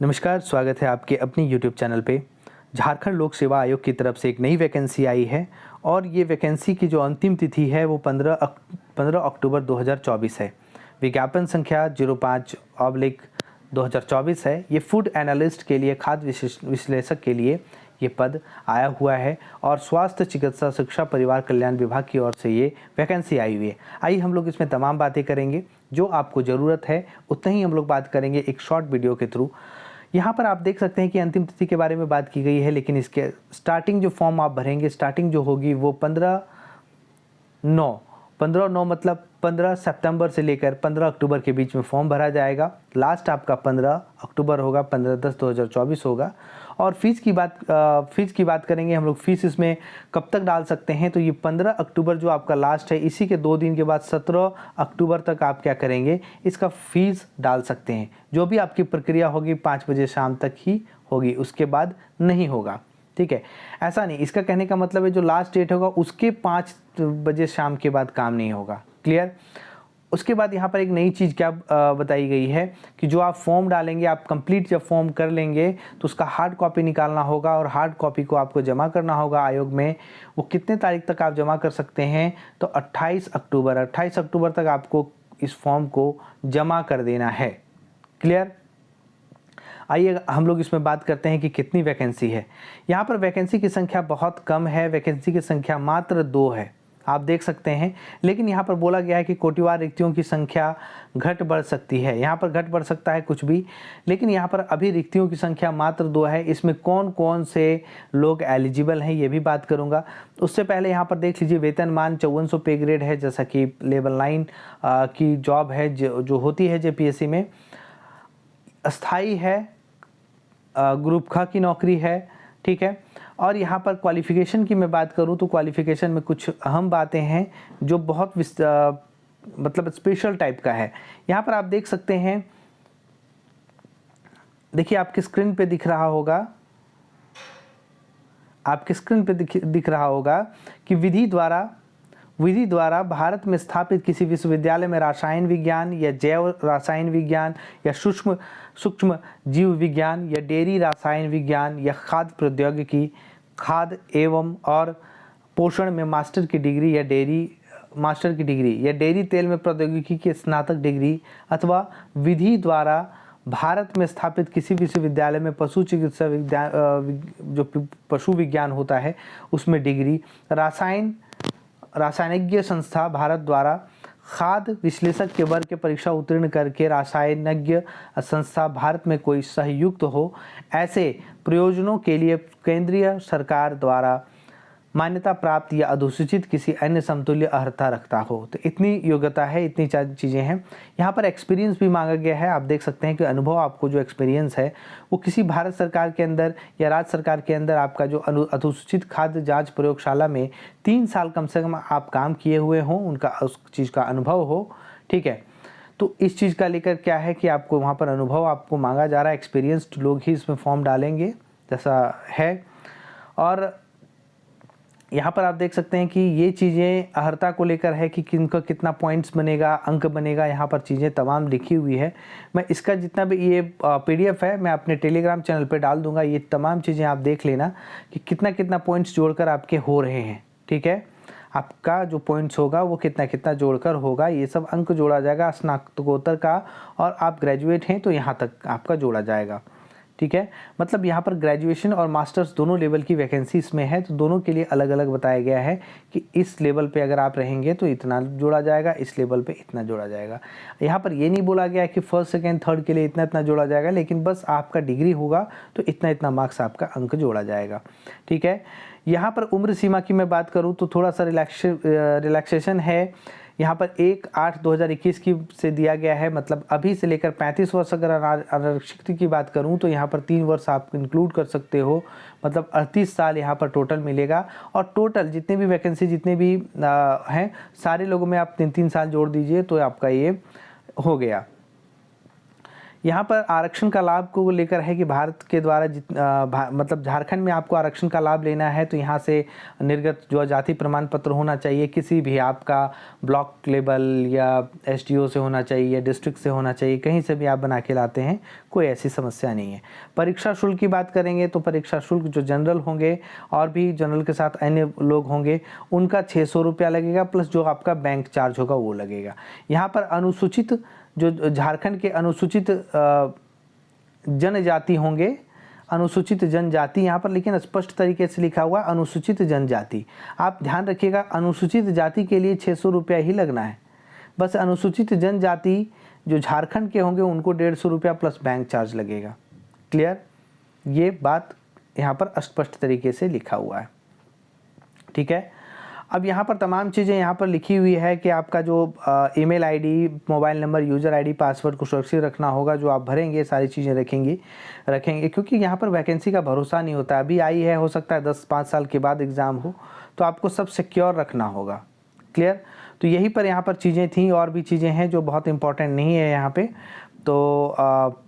नमस्कार, स्वागत है आपके अपने YouTube चैनल पे। झारखंड लोक सेवा आयोग की तरफ से एक नई वैकेंसी आई है और ये वैकेंसी की जो अंतिम तिथि है वो 15 अक्टूबर 2024 है। विज्ञापन संख्या 05/2024 है। ये फूड एनालिस्ट के लिए, खाद्य विश्लेषक के लिए ये पद आया हुआ है और स्वास्थ्य चिकित्सा शिक्षा परिवार कल्याण विभाग की ओर से ये वैकेंसी आई हुई है। आइए हम लोग इसमें तमाम बातें करेंगे, जो आपको ज़रूरत है उतना ही हम लोग बात करेंगे एक शॉर्ट वीडियो के थ्रू। यहाँ पर आप देख सकते हैं कि अंतिम तिथि के बारे में बात की गई है, लेकिन इसके स्टार्टिंग जो फॉर्म आप भरेंगे, स्टार्टिंग जो होगी वो 15/9 मतलब 15 सितंबर से लेकर 15 अक्टूबर के बीच में फॉर्म भरा जाएगा। लास्ट आपका 15 अक्टूबर होगा, 15/10/2024 होगा। और फीस की बात करेंगे हम लोग। फीस इसमें कब तक डाल सकते हैं, तो ये 15 अक्टूबर जो आपका लास्ट है, इसी के 2 दिन के बाद 17 अक्टूबर तक आप क्या करेंगे, इसका फीस डाल सकते हैं। जो भी आपकी प्रक्रिया होगी 5 बजे शाम तक ही होगी, उसके बाद नहीं होगा। ठीक है, ऐसा नहीं, इसका कहने का मतलब है जो लास्ट डेट होगा उसके 5 बजे शाम के बाद काम नहीं होगा। क्लियर। उसके बाद यहाँ पर एक नई चीज़ क्या बताई गई है कि जो आप फॉर्म डालेंगे, आप कंप्लीट जब फॉर्म कर लेंगे तो उसका हार्ड कॉपी निकालना होगा और हार्ड कॉपी को आपको जमा करना होगा आयोग में। वो कितने तारीख तक आप जमा कर सकते हैं, तो 28 अक्टूबर तक आपको इस फॉर्म को जमा कर देना है। क्लियर। आइए हम लोग इसमें बात करते हैं कि कितनी वैकेंसी है। यहाँ पर वैकेंसी की संख्या बहुत कम है, वैकेंसी की संख्या मात्र 2 है, आप देख सकते हैं। लेकिन यहाँ पर बोला गया है कि कोटिवार रिक्तियों की संख्या घट बढ़ सकती है। यहाँ पर घट बढ़ सकता है कुछ भी, लेकिन यहाँ पर अभी रिक्तियों की संख्या मात्र 2 है। इसमें कौन कौन से लोग एलिजिबल हैं ये भी बात करूँगा। उससे पहले यहाँ पर देख लीजिए, वेतनमान 5400 पे ग्रेड है, जैसा कि लेवल 9 की जॉब है जो होती है जेपीएससी में। अस्थाई है, ग्रुप ख की नौकरी है। ठीक है। और यहाँ पर क्वालिफ़िकेशन की मैं बात करूँ तो क्वालिफ़िकेशन में कुछ अहम बातें हैं जो बहुत मतलब स्पेशल टाइप का है। यहाँ पर आप देख सकते हैं, देखिए आपकी स्क्रीन पे दिख रहा होगा, दिख रहा होगा कि विधि द्वारा भारत में स्थापित किसी विश्वविद्यालय में रसायन विज्ञान या जैव रसायन विज्ञान या सूक्ष्म जीव विज्ञान या डेयरी रसायन विज्ञान या खाद्य प्रौद्योगिकी, खाद्य एवं और पोषण में मास्टर की डिग्री या डेयरी तेल में प्रौद्योगिकी की स्नातक डिग्री, अथवा विधि द्वारा भारत में स्थापित किसी विश्वविद्यालय में पशु चिकित्सा विज्ञान जो पशु विज्ञान होता है उसमें डिग्री, रासायनिज्ञ संस्था भारत द्वारा खाद्य विश्लेषक के वर्ग के परीक्षा उत्तीर्ण करके रासायनिज्ञ संस्था भारत में कोई सहयुक्त हो, ऐसे प्रयोजनों के लिए केंद्रीय सरकार द्वारा मान्यता प्राप्त या अधोसूचित किसी अन्य समतुल्य अर्हता रखता हो। तो इतनी योग्यता है, इतनी चीज़ें हैं। यहाँ पर एक्सपीरियंस भी मांगा गया है। आप देख सकते हैं कि अनुभव, आपको जो एक्सपीरियंस है वो किसी भारत सरकार के अंदर या राज्य सरकार के अंदर आपका जो अधोसूचित खाद्य जांच प्रयोगशाला में 3 साल कम से कम आप काम किए हुए हों, उनका उस चीज़ का अनुभव हो। ठीक है। तो इस चीज़ का लेकर क्या है कि आपको वहाँ पर अनुभव आपको मांगा जा रहा है। एक्सपीरियंस्ड लोग ही इसमें फॉर्म डालेंगे, जैसा है। और यहाँ पर आप देख सकते हैं कि ये चीज़ें अर्हता को लेकर है कि किनका कितना पॉइंट्स बनेगा, अंक बनेगा। यहाँ पर चीज़ें तमाम लिखी हुई है। मैं इसका जितना भी ये पीडीएफ है मैं अपने टेलीग्राम चैनल पे डाल दूंगा। ये तमाम चीज़ें आप देख लेना कि कितना कितना पॉइंट्स जोड़कर आपके हो रहे हैं। ठीक है, आपका जो पॉइंट्स होगा वो कितना कितना जोड़कर होगा, ये सब अंक जोड़ा जाएगा स्नातकोत्तर का, और आप ग्रेजुएट हैं तो यहाँ तक आपका जोड़ा जाएगा। ठीक है, मतलब यहाँ पर ग्रेजुएशन और मास्टर्स दोनों लेवल की वैकेंसी इसमें है, तो दोनों के लिए अलग अलग बताया गया है कि इस लेवल पे अगर आप रहेंगे तो इतना जोड़ा जाएगा, इस लेवल पे इतना जोड़ा जाएगा। यहाँ पर ये नहीं बोला गया कि फर्स्ट सेकंड थर्ड के लिए इतना इतना जोड़ा जाएगा, लेकिन बस आपका डिग्री होगा तो इतना इतना मार्क्स आपका अंक जोड़ा जाएगा। ठीक है। यहाँ पर उम्र सीमा की मैं बात करूँ तो थोड़ा सा रिलैक्सेशन है। यहाँ पर 1/8/2021 की से दिया गया है, मतलब अभी से लेकर 35 वर्ष अगर आरक्षित की बात करूँ तो यहाँ पर 3 वर्ष आप इंक्लूड कर सकते हो, मतलब 38 साल यहाँ पर टोटल मिलेगा। और टोटल जितने भी वैकेंसी जितने भी हैं सारे लोगों में आप 3-3 साल जोड़ दीजिए तो आपका ये हो गया। यहाँ पर आरक्षण का लाभ को लेकर है कि भारत के द्वारा मतलब झारखंड में आपको आरक्षण का लाभ लेना है तो यहाँ से निर्गत जो जाति प्रमाण पत्र होना चाहिए, किसी भी आपका ब्लॉक लेवल या एसडीओ से होना चाहिए, डिस्ट्रिक्ट से होना चाहिए, कहीं से भी आप बना के लाते हैं, कोई ऐसी समस्या नहीं है। परीक्षा शुल्क की बात करेंगे तो परीक्षा शुल्क जो जनरल होंगे और भी जनरल के साथ अन्य लोग होंगे उनका 600 रुपया लगेगा, प्लस जो आपका बैंक चार्ज होगा वो लगेगा। यहाँ पर अनुसूचित जो झारखंड के अनुसूचित जनजाति होंगे, अनुसूचित जनजाति यहाँ पर लेकिन स्पष्ट तरीके से लिखा हुआ अनुसूचित जनजाति। आप ध्यान रखिएगा अनुसूचित जाति के लिए 600 रुपया ही लगना है। बस अनुसूचित जनजाति जो झारखंड के होंगे उनको 150 रुपया प्लस बैंक चार्ज लगेगा। क्लियर? ये बात यहाँ पर स्पष्ट तरीके से लिखा हुआ है। ठीक है। अब यहाँ पर तमाम चीज़ें यहाँ पर लिखी हुई है कि आपका जो email ID, mobile number, user ID, password को सुरक्षित रखना होगा। जो आप भरेंगे सारी चीज़ें रखेंगे क्योंकि यहाँ पर वैकेंसी का भरोसा नहीं होता। अभी आई है, हो सकता है 10-5 साल के बाद एग्ज़ाम हो, तो आपको सब सिक्योर रखना होगा। क्लियर? तो यही पर यहाँ पर चीज़ें थी, और भी चीज़ें हैं जो बहुत इंपॉर्टेंट नहीं है यहाँ पे। तो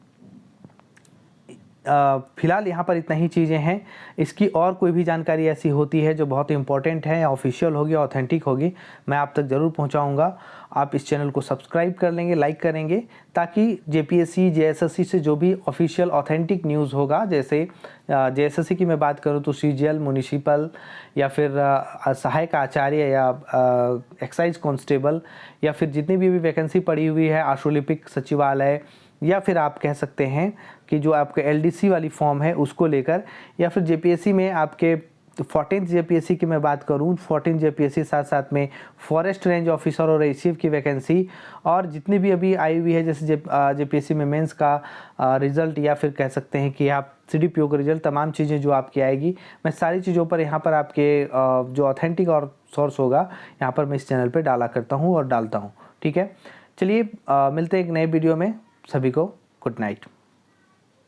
फ़िलहाल यहाँ पर इतना ही चीज़ें हैं। इसकी और कोई भी जानकारी ऐसी होती है जो बहुत इंपॉर्टेंट है, ऑफिशियल होगी, ऑथेंटिक होगी, मैं आप तक ज़रूर पहुँचाऊँगा। आप इस चैनल को सब्सक्राइब कर लेंगे, लाइक करेंगे, ताकि जेपीएससी, जेएसएससी से जो भी ऑफिशियल ऑथेंटिक न्यूज़ होगा, जैसे जेएसएससी की मैं बात करूँ तो सीजीएल, म्युनिसिपल या फिर सहायक आचार्य या एक्साइज कांस्टेबल, या फिर जितनी भी वैकेंसी पड़ी हुई है, आशुलिपिक सचिवालय, या फिर आप कह सकते हैं कि जो आपके एलडीसी वाली फॉर्म है उसको लेकर, या फिर जेपीएससी में आपके 14th जेपीएससी की मैं बात करूं, 14 जेपीएससी साथ साथ में फॉरेस्ट रेंज ऑफिसर और एसीएफ की वैकेंसी, और जितनी भी अभी आई हुई है जैसे जेपीएससी में मेंस का रिज़ल्ट, या फिर कह सकते हैं कि आप सीडीपीओ का रिज़ल्ट, तमाम चीज़ें जो आपकी आएगी, मैं सारी चीज़ों पर यहाँ पर आपके जो ऑथेंटिक और सोर्स होगा यहाँ पर मैं इस चैनल पर डाला करता हूँ और डालता हूँ। ठीक है, चलिए मिलते हैं एक नए वीडियो में। सभी को गुड नाइट।